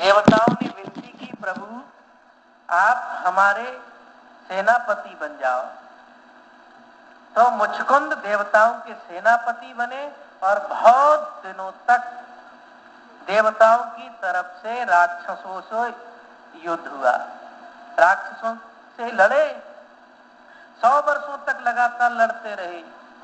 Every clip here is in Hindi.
देवताओं ने विनती की, प्रभु आप हमारे सेनापति बन जाओ। तो मुचकुंद देवताओं के सेनापति बने और बहुत दिनों तक देवताओं की तरफ से राक्षसों से युद्ध हुआ। राक्षसों से लड़े, 100 वर्षों तक लगातार लड़ते रहे।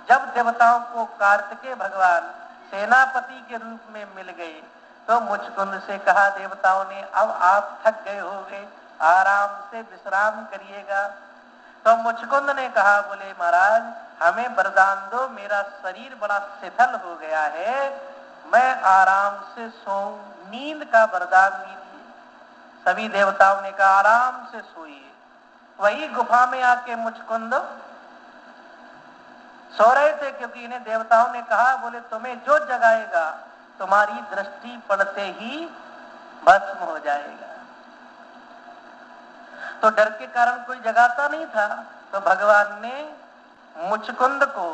जब देवताओं को कार्तिकेय भगवान सेनापति के रूप में मिल गए तो मुचकुंद से कहा देवताओं ने, अब आप थक गए होंगे, आराम से विश्राम करिएगा। तो मुचकुंद ने कहा, बोले महाराज हमें वरदान दो, मेरा शरीर बड़ा शिथिल हो गया है, मैं आराम से सोऊं, नींद का वरदान दीजिए। सभी देवताओं ने कहा आराम से सोइए। वही गुफा में आके मुचकुंद सो रहे थे, क्योंकि इन्हें देवताओं ने कहा, बोले तुम्हें जो जगाएगा तुम्हारी दृष्टि पड़ते ही भस्म हो जाएगा। तो डर के कारण कोई जगाता नहीं था। तो भगवान ने मुचकुंद को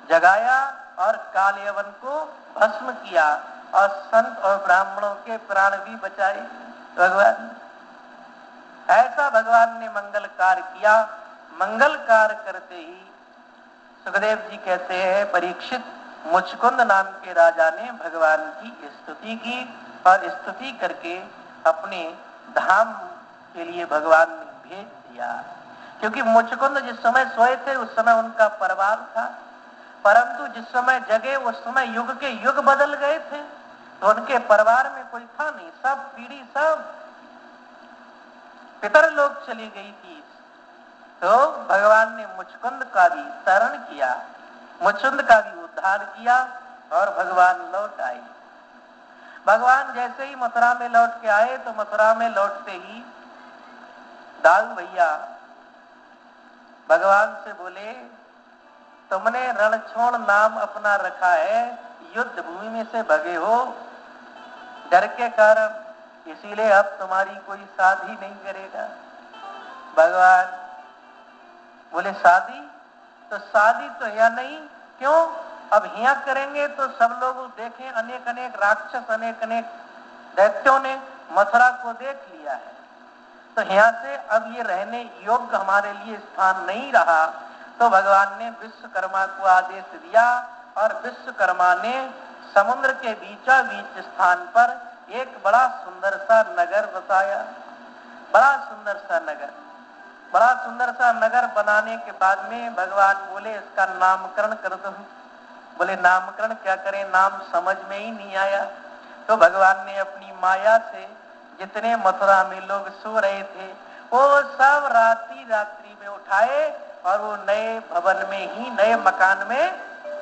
जगाया और कालयवन को भस्म किया और संत और ब्राह्मणों के प्राण भी बचाए। भगवान ऐसा भगवान ने मंगल कार्य किया। मंगल कार्य करते ही सुखदेव जी कहते हैं, परीक्षित मुचकुंद नाम के राजा ने भगवान की स्तुति की और स्तुति करके अपने धाम के लिए भगवान ने भेज दिया। क्योंकि मुचकुंद जिस समय सोए थे उस समय उनका परिवार था, परंतु जिस समय जगे उस समय युग के युग बदल गए थे, तो उनके परिवार में कोई था नहीं, सब पीढ़ी सब पितर लोग चली गई थी। तो भगवान ने मुचकुंद का भी तरण किया, मुचकुंद का भी उद्धार किया और भगवान लौट आए। भगवान जैसे ही मथुरा में लौट के आए तो मथुरा में लौटते ही दाऊ भैया भगवान से बोले, तुमने रणछोड़ नाम अपना रखा है, युद्ध भूमि में से भगे हो डर के कारण, इसीलिए अब तुम्हारी कोई शादी नहीं करेगा। भगवान बोले शादी? तो शादी तो यहाँ नहीं, क्यों? अब यहाँ करेंगे तो सब लोग देखें, अनेक अनेक राक्षस अनेक अनेक दैत्यों ने मथुरा को देख लिया है, तो यहाँ से अब ये रहने योग्य हमारे लिए स्थान नहीं रहा। तो भगवान ने विश्वकर्मा को आदेश दिया और विश्वकर्मा ने समुद्र के बीचा बीच स्थान पर एक बड़ा सुंदर सा नगर बसाया। बड़ा सुंदर सा नगर, बड़ा सुंदर सा नगर बनाने के बाद में भगवान बोले इसका नामकरण कर दो। बोले नामकरण क्या करें, नाम समझ में ही नहीं आया। तो भगवान ने अपनी माया से जितने मथुरा में लोग सो रहे थे वो सब रात्रि रात्रि में उठाए और वो नए भवन में ही, नए मकान में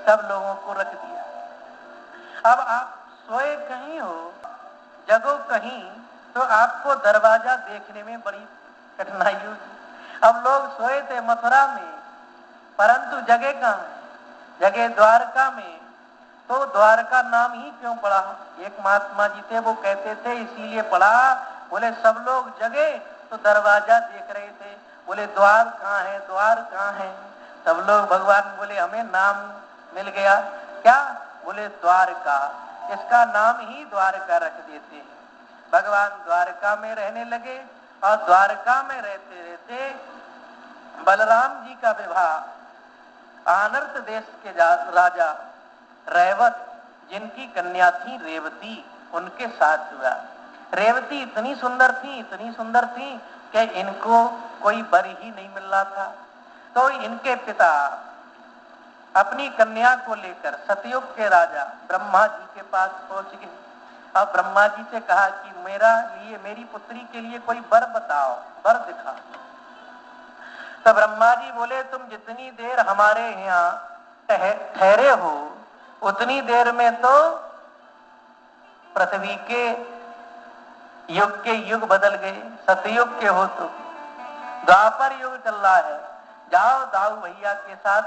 सब लोगों को रख दिया। अब आप सोए कहीं हो, जगो कहीं, तो आपको दरवाजा देखने में बड़ी कठिनाई होगी। अब लोग सोए थे मथुरा में, परंतु जगह कहाँ है? जगह द्वारका में। तो द्वारका नाम ही क्यों पड़ा? एक महात्मा जी थे, वो कहते थे इसीलिए पड़ा, बोले सब लोग जगे तो दरवाजा देख रहे थे, बोले द्वार कहाँ है, द्वार कहाँ है? सब लोग, भगवान बोले हमें नाम मिल गया। क्या? बोले द्वारका, इसका नाम ही द्वारका रख देते हैं। भगवान द्वारका में रहने लगे और द्वारका में रहते रहते बलराम जी का विवाह आनर्त देश के राजा रेवत, जिनकी कन्या थी रेवती, उनके साथ हुआ। रेवती इतनी सुंदर थी, इतनी सुंदर थी कि इनको कोई वर ही नहीं मिल रहा था। तो इनके पिता अपनी कन्या को लेकर सतयुग के राजा ब्रह्मा जी के पास पहुंच गए और ब्रह्मा जी से कहा कि मेरी पुत्री के लिए कोई वर बताओ, वर दिखाओ। तो ब्रह्मा जी बोले तुम जितनी देर हमारे यहाँ ठहरे हो उतनी देर में तो पृथ्वी के युग बदल गए, सतयुग के हो तो द्वापर युग चल रहा है, जाओ दाऊ भैया के साथ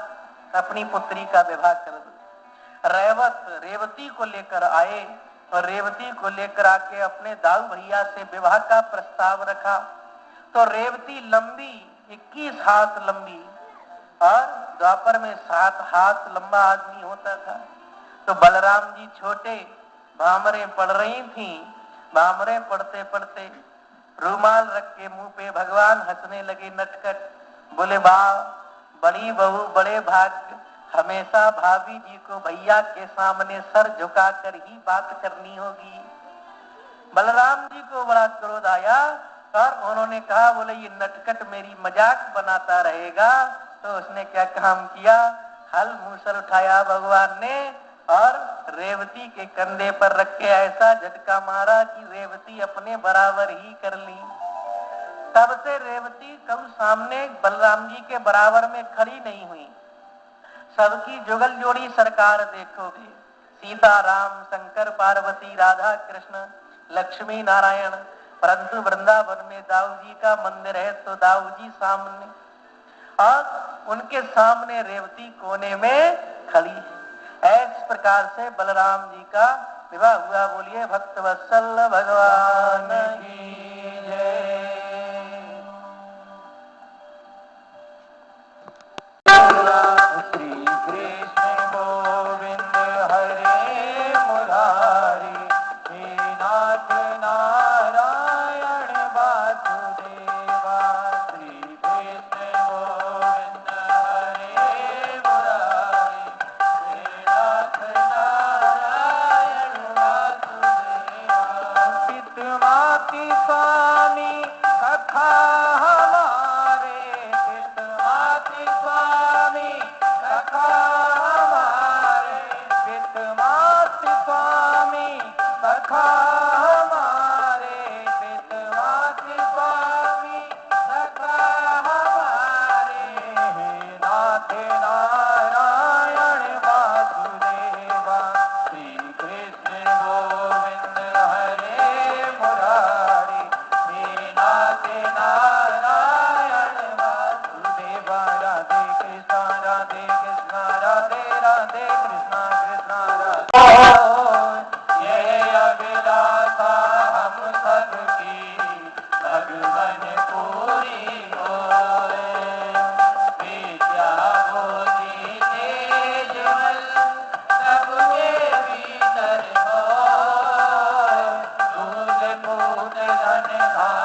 अपनी पुत्री का विवाह कर दो। रेवती को लेकर आए और रेवती को लेकर आके अपने दाऊ भैया से विवाह का प्रस्ताव रखा। तो रेवती लंबी 21 हाथ लंबी और द्वापर में 7 हाथ लंबा आदमी होता था। तो बलराम जी छोटे भामरे पड़ रही थी, मामरे पढ़ते पढ़ते रूमाल रख के मुंह पे भगवान हंसने लगे नटखट। बोले वाह, बड़ी बहू बड़े भाग्य, हमेशा भाभी जी को भैया के सामने सर झुकाकर ही बात करनी होगी। बलराम जी को बड़ा क्रोध आया और उन्होंने कहा, बोले ये नटखट मेरी मजाक बनाता रहेगा। तो उसने क्या काम किया, हल मूसल उठाया भगवान ने और रेवती के कंधे पर रख के ऐसा झटका मारा कि रेवती अपने बराबर ही कर ली। तब से रेवती कभी सामने बलराम जी के बराबर में खड़ी नहीं हुई। सबकी जुगल जोड़ी सरकार देखोगे, सीता राम, शंकर पार्वती, राधा कृष्ण, लक्ष्मी नारायण। परंतु वृंदावन में दाऊ जी का मंदिर है तो दाऊ जी सामने और उनके सामने रेवती कोने में खड़ी है। इस प्रकार से बलराम जी का विवाह हुआ। बोलिए भक्त वत्सल भगवान की जय। श्री कृष्ण गोविंद हरे मुरारी, हे नाथ नारायण वासुदेवा। श्री कृष्ण गोविंद हरे मुरारी, हे नाथ नारायण वासुदेवा। पितृमातृ स्वामी कथा हमारे, पितृमातृ स्वामी कथा हमारे, पितृमातृ स्वामी कथा हमारे, पितृमातृ स्वामी कथा हमारे। हे नाथ नारायण वासुदेवा। श्री कृष्ण गोविंद हरे मुरारी, हे नाथ नारायण वासुदेवा। राधे कृष्ण राधे कृष्ण राधे राधे कृष्ण कृष्ण राधे। ये अभिलाषा हम सबकी भगवन पूरी होए। विद्या बुद्धि तेज बल सबके भीतर होए। दूध पूत धन धान्य